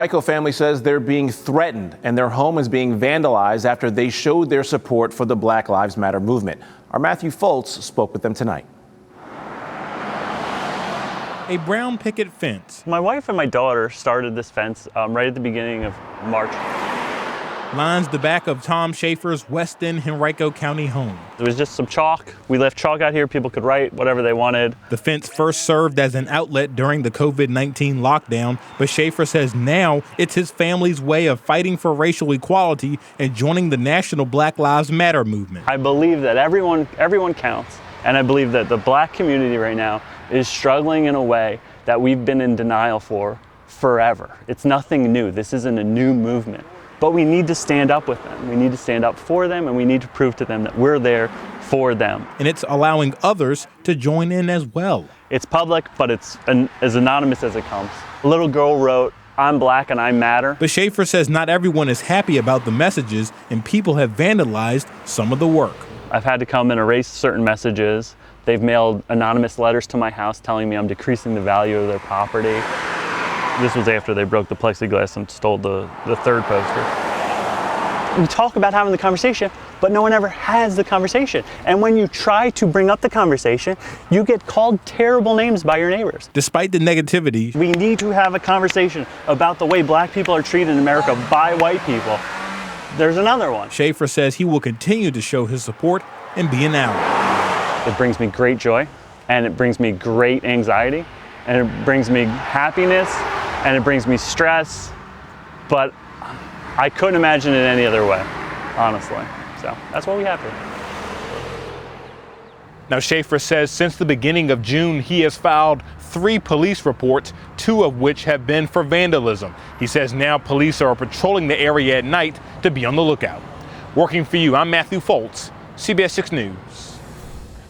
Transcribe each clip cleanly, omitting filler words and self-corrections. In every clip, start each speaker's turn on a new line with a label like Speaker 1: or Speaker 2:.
Speaker 1: Henrico family says they're being threatened and their home is being vandalized after they showed their support for the Black Lives Matter movement. Our Matthew Foltz spoke with them tonight.
Speaker 2: A brown picket fence.
Speaker 3: My wife and my daughter started this fence right at the beginning of March.
Speaker 2: Lines the back of Tom Schaefer's West End Henrico County home.
Speaker 3: There was just some chalk. We left chalk out here. People could write whatever they wanted.
Speaker 2: The fence first served as an outlet during the COVID-19 lockdown, but Schaefer says now it's his family's way of fighting for racial equality and joining the national Black Lives Matter movement.
Speaker 3: I believe that everyone counts, and I believe that the black community right now is struggling in a way that we've been in denial for forever. It's nothing new. This isn't a new movement. But we need to stand up with them. We need to stand up for them, and we need to prove to them that we're there for them.
Speaker 2: And it's allowing others to join in as well.
Speaker 3: It's public, but it's as anonymous as it comes. A little girl wrote, "I'm black and I matter."
Speaker 2: But Schaefer says not everyone is happy about the messages, and people have vandalized some of the work.
Speaker 3: I've had to come and erase certain messages. They've mailed anonymous letters to my house telling me I'm decreasing the value of their property. This was after they broke the plexiglass and stole the third poster. We talk about having the conversation, but no one ever has the conversation. And when you try to bring up the conversation, you get called terrible names by your neighbors.
Speaker 2: Despite the negativity,
Speaker 3: we need to have a conversation about the way black people are treated in America by white people. There's another one.
Speaker 2: Schaefer says he will continue to show his support and be an ally.
Speaker 3: It brings me great joy, and it brings me great anxiety, and it brings me happiness, and it brings me stress, but I couldn't imagine it any other way, honestly. So that's what we have here.
Speaker 2: Now, Schaefer says since the beginning of June, he has filed 3 police reports, 2 of which have been for vandalism. He says now police are patrolling the area at night to be on the lookout. Working for you, I'm Matthew Foltz, CBS 6 News.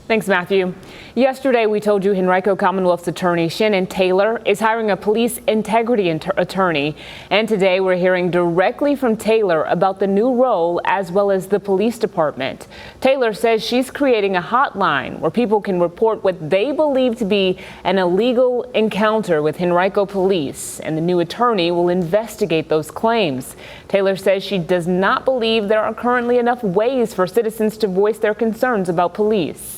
Speaker 4: Thanks, Matthew. Yesterday, we told you Henrico Commonwealth's attorney, Shannon Taylor, is hiring a police integrity attorney. And today, we're hearing directly from Taylor about the new role as well as the police department. Taylor says she's creating a hotline where people can report what they believe to be an illegal encounter with Henrico police, and the new attorney will investigate those claims. Taylor says she does not believe there are currently enough ways for citizens to voice their concerns about police.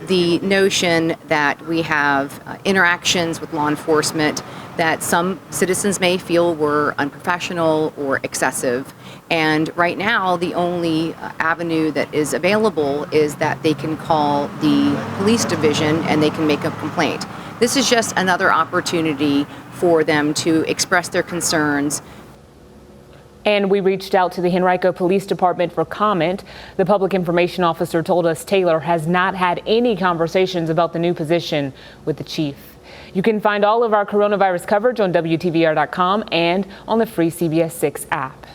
Speaker 5: The notion that we have interactions with law enforcement that some citizens may feel were unprofessional or excessive. And right now, the only avenue that is available is that they can call the police division and they can make a complaint. This is just another opportunity for them to express their concerns.
Speaker 4: And we reached out to the Henrico Police Department for comment. The public information officer told us Taylor has not had any conversations about the new position with the chief. You can find all of our coronavirus coverage on WTVR.com and on the free CBS 6 app.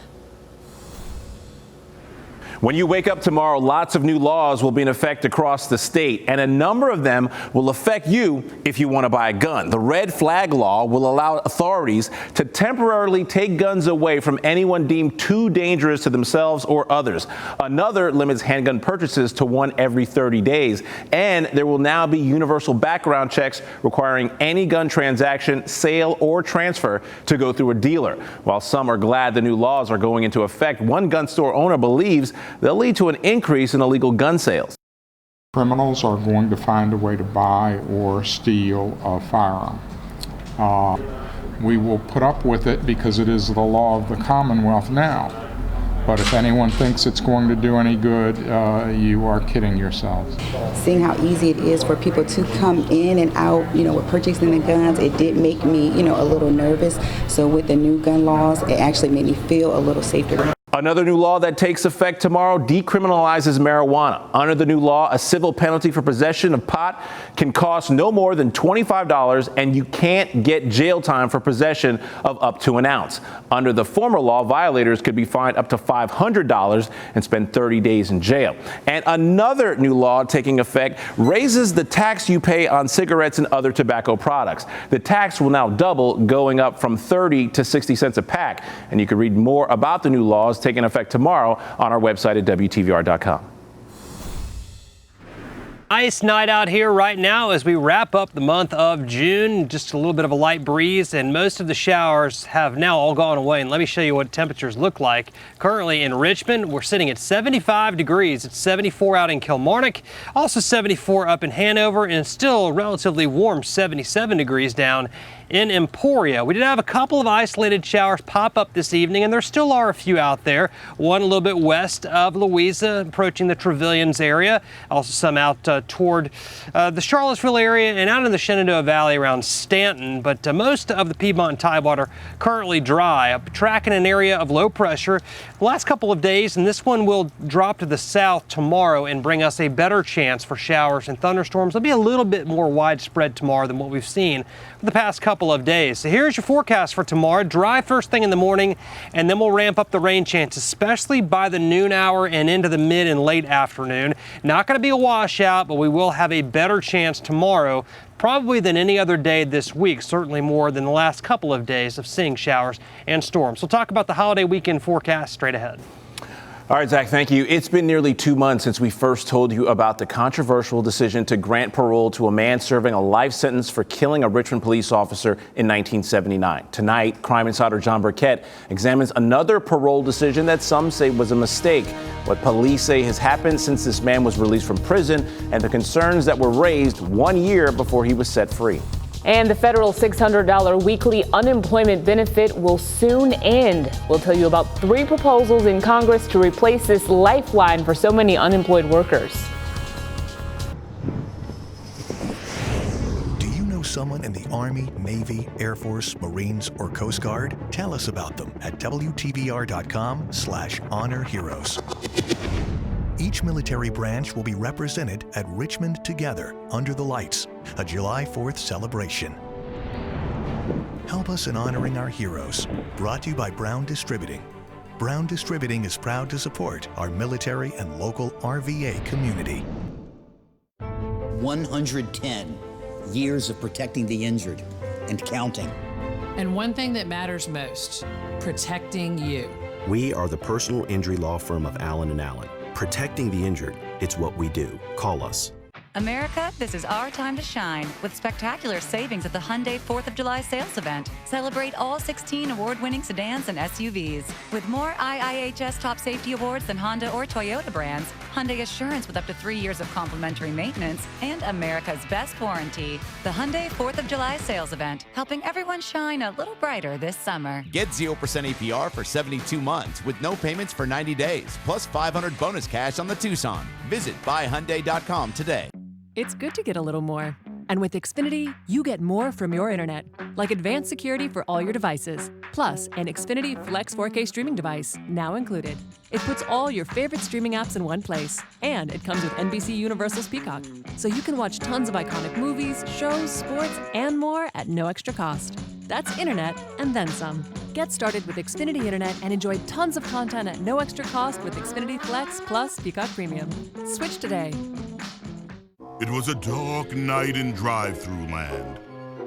Speaker 1: When you wake up tomorrow, lots of new laws will be in effect across the state, and a number of them will affect you if you want to buy a gun. The red flag law will allow authorities to temporarily take guns away from anyone deemed too dangerous to themselves or others. Another limits handgun purchases to 1 every 30 days, and there will now be universal background checks requiring any gun transaction, sale, or transfer to go through a dealer. While some are glad the new laws are going into effect, one gun store owner believes they'll lead to an increase in illegal gun sales.
Speaker 6: Criminals are going to find a way to buy or steal a firearm. We will put up with it because it is the law of the Commonwealth now. But if anyone thinks it's going to do any good, you are kidding yourselves.
Speaker 7: Seeing how easy it is for people to come in and out, with purchasing the guns, it did make me, a little nervous. So with the new gun laws, it actually made me feel a little safer.
Speaker 1: Another new law that takes effect tomorrow decriminalizes marijuana. Under the new law, a civil penalty for possession of pot can cost no more than $25, and you can't get jail time for possession of up to an ounce. Under the former law, violators could be fined up to $500 and spend 30 days in jail. And another new law taking effect raises the tax you pay on cigarettes and other tobacco products. The tax will now double, going up from 30 to 60 cents a pack. And you can read more about the new laws taking effect tomorrow on our website at WTVR.com.
Speaker 8: ice night out here right now as we wrap up the month of June. Just a little bit of a light breeze, and most of the showers have now all gone away. And let me show you what temperatures look like. Currently in Richmond, we're sitting at 75 degrees. It's 74 out in Kilmarnock, also 74 up in Hanover, and still a relatively warm 77 degrees down in Emporia. We did have a couple of isolated showers pop up this evening, and there still are a few out there. One a little bit west of Louisa, approaching the Trevilians area. Also some out toward the Charlottesville area and out in the Shenandoah Valley around Stanton. But most of the Piedmont and Tidewater currently dry. Tracking an area of low pressure the last couple of days, and this one will drop to the south tomorrow and bring us a better chance for showers and thunderstorms. They'll be a little bit more widespread tomorrow than what we've seen for the past couple of days. So here's your forecast for tomorrow. Dry first thing in the morning, and then we'll ramp up the rain chance, especially by the noon hour and into the mid and late afternoon. Not going to be a washout, but we will have a better chance tomorrow, probably than any other day this week, certainly more than the last couple of days of seeing showers and storms. We'll talk about the holiday weekend forecast straight ahead.
Speaker 1: All right, Zach, thank you. It's been nearly 2 months since we first told you about the controversial decision to grant parole to a man serving a life sentence for killing a Richmond police officer in 1979. Tonight, Crime Insider John Burkett examines another parole decision that some say was a mistake, what police say has happened since this man was released from prison, and the concerns that were raised 1 year before he was set free.
Speaker 4: And the federal $600 weekly unemployment benefit will soon end. We'll tell you about 3 proposals in Congress to replace this lifeline for so many unemployed workers.
Speaker 9: Do you know someone in the Army, Navy, Air Force, Marines, or Coast Guard? Tell us about them at WTVR.com/honor heroes. Each military branch will be represented at Richmond Together Under the Lights, a July 4th celebration. Help us in honoring our heroes. Brought to you by Brown Distributing. Brown Distributing is proud to support our military and local RVA community.
Speaker 10: 110 years of protecting the injured and counting.
Speaker 11: And one thing that matters most, protecting you.
Speaker 12: We are the personal injury law firm of Allen & Allen. Protecting the injured, it's what we do. Call us.
Speaker 13: America, this is our time to shine with spectacular savings at the Hyundai 4th of July sales event. Celebrate all 16 award-winning sedans and SUVs. With more IIHS top safety awards than Honda or Toyota brands, Hyundai Assurance with up to 3 years of complimentary maintenance, and America's best warranty. The Hyundai 4th of July sales event, helping everyone shine a little brighter this summer.
Speaker 14: Get 0% APR for 72 months with no payments for 90 days, plus $500 bonus cash on the Tucson. Visit buyhyundai.com today.
Speaker 15: It's good to get a little more. And with Xfinity, you get more from your internet, like advanced security for all your devices, plus an Xfinity Flex 4K streaming device, now included. It puts all your favorite streaming apps in one place, and it comes with NBC Universal's Peacock, so you can watch tons of iconic movies, shows, sports, and more at no extra cost. That's internet and then some. Get started with Xfinity Internet and enjoy tons of content at no extra cost with Xfinity Flex plus Peacock Premium. Switch today.
Speaker 16: It was a dark night in drive-thru land.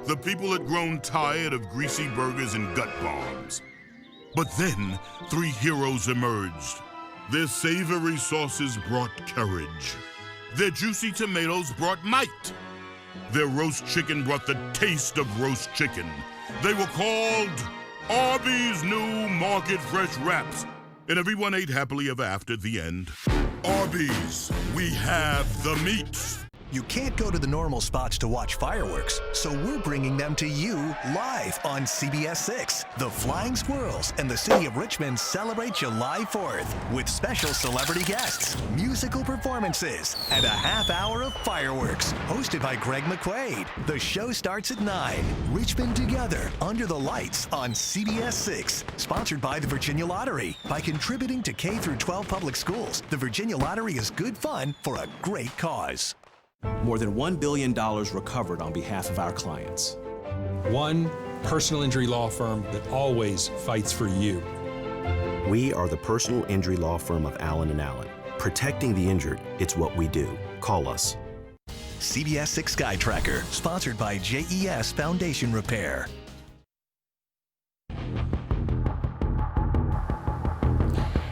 Speaker 16: The people had grown tired of greasy burgers and gut bombs. But then, 3 heroes emerged. Their savory sauces brought courage. Their juicy tomatoes brought might. Their roast chicken brought the taste of roast chicken. They were called Arby's New Market Fresh Wraps, and everyone ate happily ever after at the end. Arby's, we have the meats.
Speaker 9: You can't go to the normal spots to watch fireworks, so we're bringing them to you live on CBS 6. The Flying Squirrels and the City of Richmond celebrate July 4th with special celebrity guests, musical performances, and a half hour of fireworks, hosted by Greg McQuaid. The show starts at 9. Richmond Together Under the Lights on CBS 6, sponsored by the Virginia Lottery. By contributing to K-12 public schools, the Virginia Lottery is good fun for a great cause.
Speaker 17: More than $1 billion recovered on behalf of our clients.
Speaker 18: One personal injury law firm that always fights for you.
Speaker 12: We are the personal injury law firm of Allen & Allen. Protecting the injured, it's what we do. Call us.
Speaker 9: CBS 6 Sky Tracker, sponsored by JES Foundation Repair.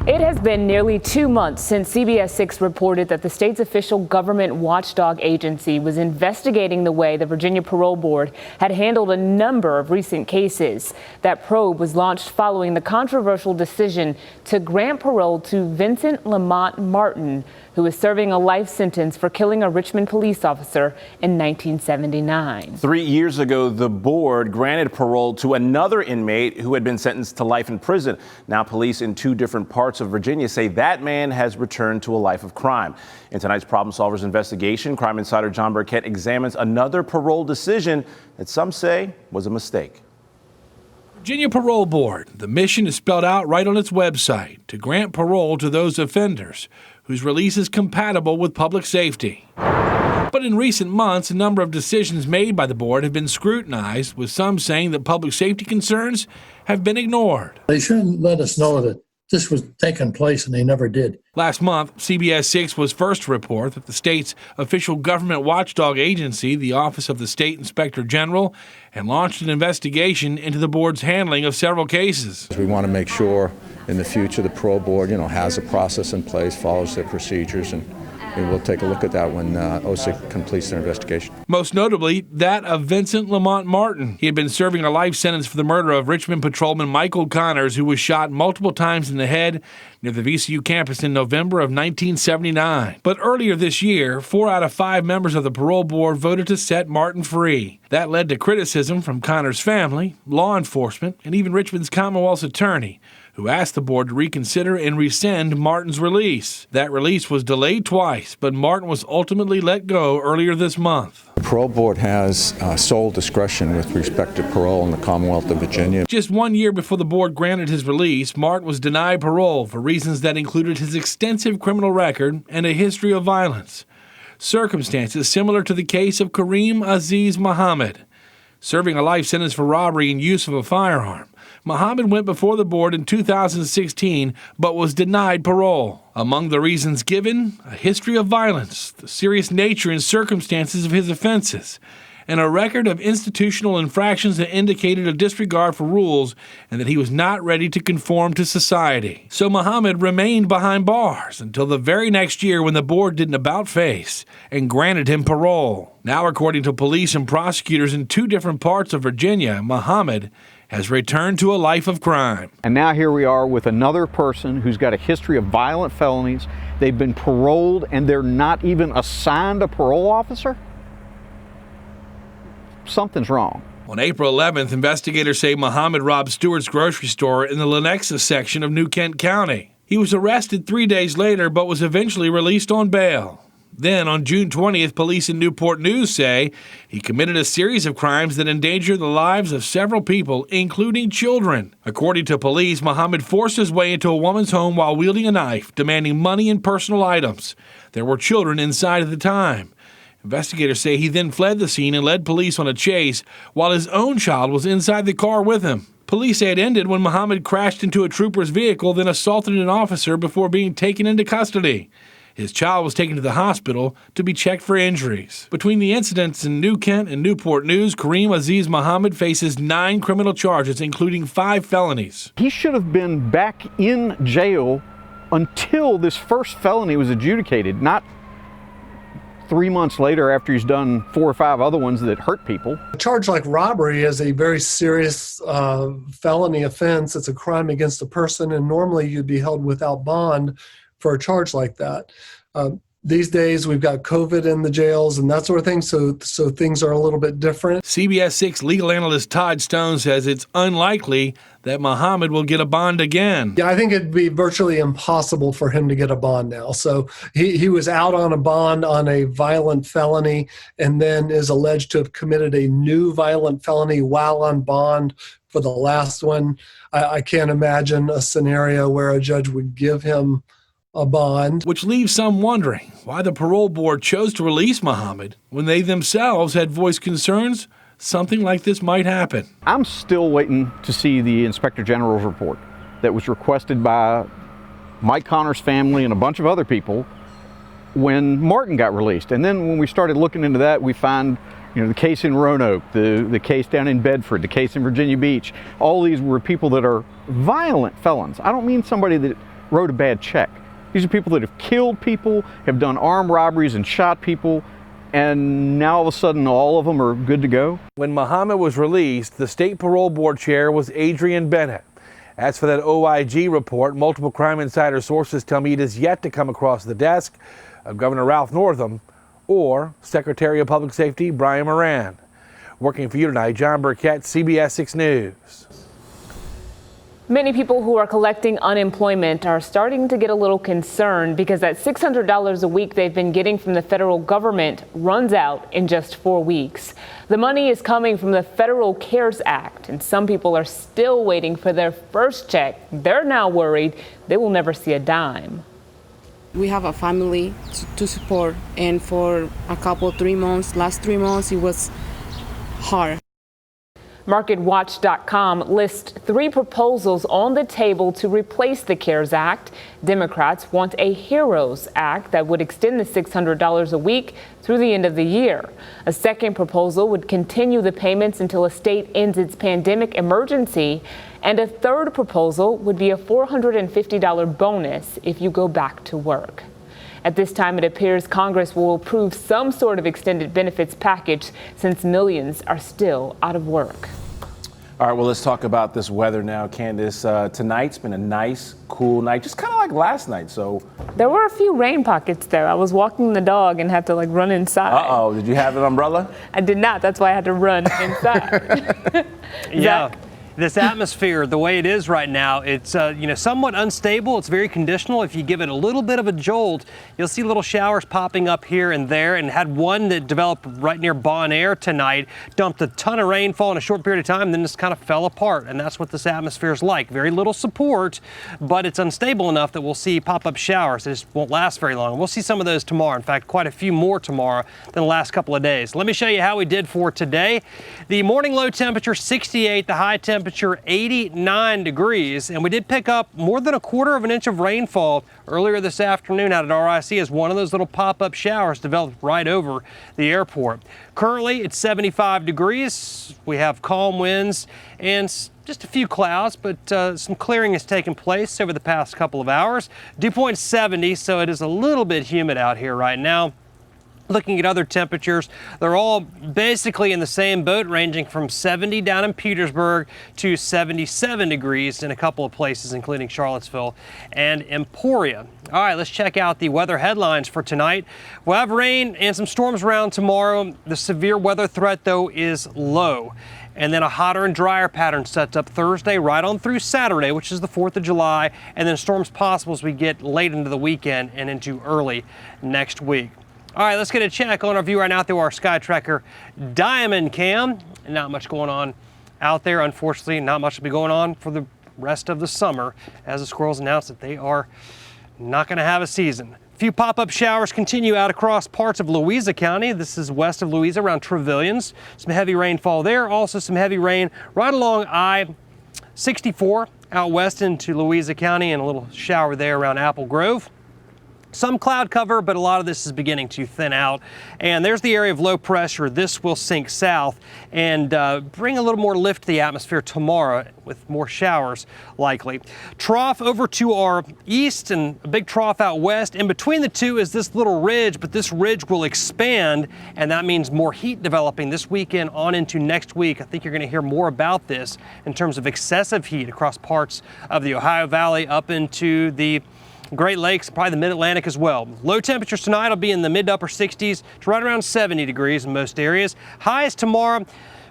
Speaker 4: It has been nearly 2 months since CBS 6 reported that the state's official government watchdog agency was investigating the way the Virginia Parole Board had handled a number of recent cases. That probe was launched following the controversial decision to grant parole to Vincent Lamont Martin, who is serving a life sentence for killing a Richmond police officer in 1979.
Speaker 1: 3 years ago, the board granted parole to another inmate who had been sentenced to life in prison. Now, police in 2 different parts of Virginia say that man has returned to a life of crime. In tonight's Problem Solvers investigation, crime insider John Burkett examines another parole decision that some say was a mistake.
Speaker 19: Virginia Parole Board. The mission is spelled out right on its website: to grant parole to those offenders whose release is compatible with public safety. But in recent months, a number of decisions made by the board have been scrutinized, with some saying that public safety concerns have been ignored.
Speaker 20: They shouldn't let us know that this was taking place, and they never did.
Speaker 19: Last month, CBS 6 was first to report that the state's official government watchdog agency, the Office of the State Inspector General, had launched an investigation into the board's handling of several cases.
Speaker 21: We want to make sure in the future the parole board, has a process in place, follows their procedures, and we'll take a look at that when OSIC completes their investigation.
Speaker 19: Most notably, that of Vincent Lamont Martin. He had been serving a life sentence for the murder of Richmond patrolman Michael Connors, who was shot multiple times in the head near the VCU campus in November of 1979. But earlier this year, 4 out of 5 members of the parole board voted to set Martin free. That led to criticism from Connors' family, law enforcement, and even Richmond's Commonwealth's attorney, who asked the board to reconsider and rescind Martin's release. That release was delayed twice, but Martin was ultimately let go earlier this month.
Speaker 21: The parole board has sole discretion with respect to parole in the Commonwealth of Virginia.
Speaker 19: Just 1 year before the board granted his release, Martin was denied parole for reasons that included his extensive criminal record and a history of violence. Circumstances similar to the case of Kareem Aziz Muhammad. Serving a life sentence for robbery and use of a firearm, Muhammad went before the board in 2016 but was denied parole. Among the reasons given, a history of violence, the serious nature and circumstances of his offenses, and a record of institutional infractions that indicated a disregard for rules and that he was not ready to conform to society. So Muhammad remained behind bars until the very next year when the board did an about-face and granted him parole. Now, according to police and prosecutors in 2 different parts of Virginia, Muhammad has returned to a life of crime.
Speaker 22: And now here we are with another person who's got a history of violent felonies. They've been paroled and they're not even assigned a parole officer? Something's wrong.
Speaker 19: On April 11th, investigators say Muhammad robbed Stewart's grocery store in the Lenexa section of New Kent County. He was arrested 3 days later but was eventually released on bail. Then, on June 20th, police in Newport News say he committed a series of crimes that endangered the lives of several people, including children. According to police, Muhammad forced his way into a woman's home while wielding a knife, demanding money and personal items. There were children inside at the time. Investigators say he then fled the scene and led police on a chase while his own child was inside the car with him. Police say it ended when Muhammad crashed into a trooper's vehicle, then assaulted an officer before being taken into custody. His child was taken to the hospital to be checked for injuries. Between the incidents in New Kent and Newport News, Kareem Aziz Muhammad faces 9 criminal charges, including 5 felonies.
Speaker 22: He should have been back in jail until this first felony was adjudicated, not 3 months later after he's done 4 or 5 other ones that hurt people.
Speaker 23: A charge like robbery is a very serious felony offense. It's a crime against a person, and normally you'd be held without bond for a charge like that. These days, we've got COVID in the jails and that sort of thing, so things are a little bit different.
Speaker 19: CBS 6 legal analyst Todd Stone says it's unlikely that Muhammad will get a bond again.
Speaker 23: Yeah, I think it'd be virtually impossible for him to get a bond now. So he was out on a bond on a violent felony and then is alleged to have committed a new violent felony while on bond for the last one. I can't imagine a scenario where a judge would give him a bond.
Speaker 19: Which leaves some wondering why the parole board chose to release Muhammad when they themselves had voiced concerns something like this might happen.
Speaker 22: I'm still waiting to see the Inspector General's report that was requested by Mike Connor's family and a bunch of other people when Martin got released. And then when we started looking into that, we find the case in Roanoke, the case down in Bedford, the case in Virginia Beach. All these were people that are violent felons. I don't mean somebody that wrote a bad check. These are people that have killed people, have done armed robberies and shot people, and now all of a sudden all of them are good to go.
Speaker 19: When Muhammad was released, the state parole board chair was Adrian Bennett. As for that OIG report, multiple Crime Insider sources tell me it is yet to come across the desk of Governor Ralph Northam or Secretary of Public Safety Brian Moran. Working for you tonight, John Burkett, CBS 6 News.
Speaker 4: Many people who are collecting unemployment are starting to get a little concerned because that $600 a week they've been getting from the federal government runs out in just 4 weeks. The money is coming from the Federal CARES Act, and some people are still waiting for their first check. They're now worried they will never see a dime.
Speaker 2: We have a family to support, and for a couple, 3 months, last 3 months, it was hard.
Speaker 4: MarketWatch.com lists 3 proposals on the table to replace the CARES Act. Democrats want a HEROES Act that would extend the $600 a week through the end of the year. A second proposal would continue the payments until a state ends its pandemic emergency. And a third proposal would be a $450 bonus if you go back to work. At this time, it appears Congress will approve some sort of extended benefits package since millions are still out of work.
Speaker 1: All right, well, let's talk about this weather now, Candace. Tonight's been a nice, cool night, just kind of like last night. So
Speaker 4: there were a few rain pockets there. I was walking the dog and had to run inside.
Speaker 1: Uh-oh, did you have an umbrella?
Speaker 4: I did not. That's why I had to run inside.
Speaker 8: Yeah. This atmosphere, the way it is right now, it's somewhat unstable. It's very conditional. If you give it a little bit of a jolt, you'll see little showers popping up here and there, and had one that developed right near Bon Air tonight, dumped a ton of rainfall in a short period of time, then just kind of fell apart. And that's what this atmosphere is like. Very little support, but it's unstable enough that we'll see pop-up showers. It just won't last very long. We'll see some of those tomorrow. In fact, quite a few more tomorrow than the last couple of days. Let me show you how we did for today. The morning low temperature 68, the high temperature 89 degrees, and we did pick up more than 1/4 of an inch of rainfall earlier this afternoon out at RIC as one of those little pop-up showers developed right over the airport. Currently it's 75 degrees. We have calm winds and just a few clouds, but some clearing has taken place over the past couple of hours. Dew point 70, so it is a little bit humid out here right now. Looking at other temperatures, they're all basically in the same boat, ranging from 70 down in Petersburg to 77 degrees in a couple of places, including Charlottesville and Emporia. All right, let's check out the weather headlines for tonight. We'll have rain and some storms around tomorrow. The severe weather threat, though, is low. And then a hotter and drier pattern sets up Thursday right on through Saturday, which is the 4th of July, and then storms possible as we get late into the weekend and into early next week. All right, let's get a check on our view right now through our SkyTracker Diamond Cam. Not much going on out there, unfortunately. Not much will be going on for the rest of the summer as the squirrels announced that they are not going to have a season. A few pop-up showers continue out across parts of Louisa County. This is west of Louisa around Trevilians. Some heavy rainfall there. Also some heavy rain right along I-64 out west into Louisa County, and a little shower there around Apple Grove. Some cloud cover, but a lot of this is beginning to thin out. And there's the area of low pressure. This will sink south and bring a little more lift to the atmosphere tomorrow with more showers likely. Trough over to our east and a big trough out west. In between the two is this little ridge, but this ridge will expand, and that means more heat developing this weekend on into next week. I think you're going to hear more about this in terms of excessive heat across parts of the Ohio Valley up into the Great Lakes, probably the mid-Atlantic as well. Low temperatures tonight will be in the mid to upper 60s to right around 70 degrees in most areas. Highs tomorrow,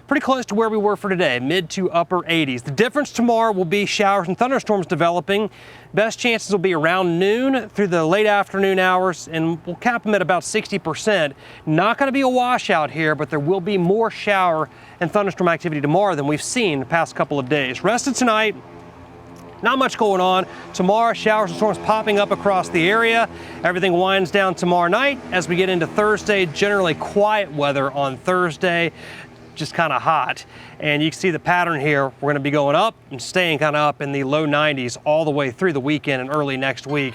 Speaker 8: pretty close to where we were for today, mid to upper 80s. The difference tomorrow will be showers and thunderstorms developing. Best chances will be around noon through the late afternoon hours, and we'll cap them at about 60%. Not going to be a washout here, but there will be more shower and thunderstorm activity tomorrow than we've seen the past couple of days. Rest of tonight, not much going on. Tomorrow, showers and storms popping up across the area. Everything winds down tomorrow night. As we get into Thursday, generally quiet weather on Thursday, just kind of hot. And you can see the pattern here. We're going to be going up and staying kind of up in the low 90s all the way through the weekend and early next week.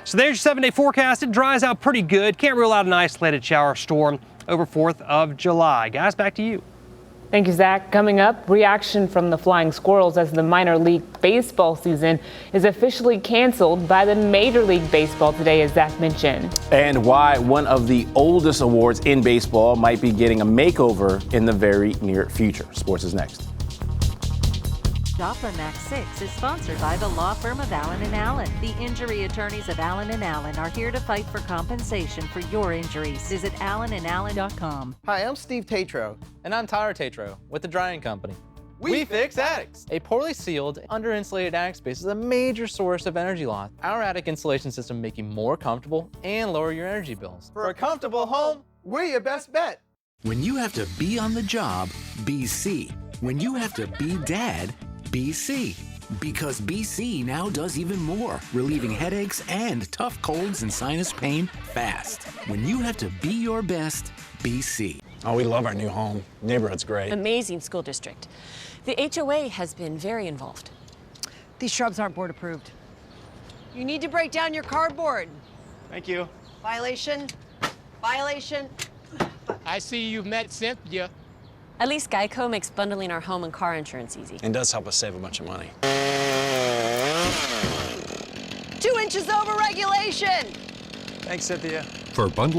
Speaker 8: So there's your 7-day forecast. It dries out pretty good. Can't rule out an isolated shower storm over 4th of July. Guys, back to you.
Speaker 4: Thank you, Zach. Coming up, reaction from the Flying Squirrels as the minor league baseball season is officially canceled by the Major League Baseball today, as Zach mentioned.
Speaker 1: And why one of the oldest awards in baseball might be getting a makeover in the very near future. Sports is next.
Speaker 3: Joplin Max 6 is sponsored by the law firm of Allen & Allen. The injury attorneys of Allen & Allen are here to fight for compensation for your injuries. Visit allenandallen.com.
Speaker 5: Hi, I'm Steve Tatro.
Speaker 6: And I'm Tyler Tatro with the Drying Company. We fix attics. A poorly sealed, under-insulated attic space is a major source of energy loss. Our attic insulation system make you more comfortable and lower your energy bills.
Speaker 5: For a comfortable home, we're your best bet.
Speaker 24: When you have to be on the job, be C. When you have to be dad, BC. Because BC now does even more, relieving headaches and tough colds and sinus pain fast. When you have to be your best, BC.
Speaker 25: Oh, we love our new home. Neighborhood's great.
Speaker 26: Amazing school district. The HOA has been very involved.
Speaker 27: These shrubs aren't board approved. You need to break down your cardboard.
Speaker 25: Thank you.
Speaker 27: Violation. Violation.
Speaker 28: I see you've met Cynthia.
Speaker 26: At least Geico makes bundling our home and car insurance easy.
Speaker 25: And does help us save a bunch of money.
Speaker 27: 2 inches over regulation.
Speaker 25: Thanks, Cynthia.
Speaker 18: For bundle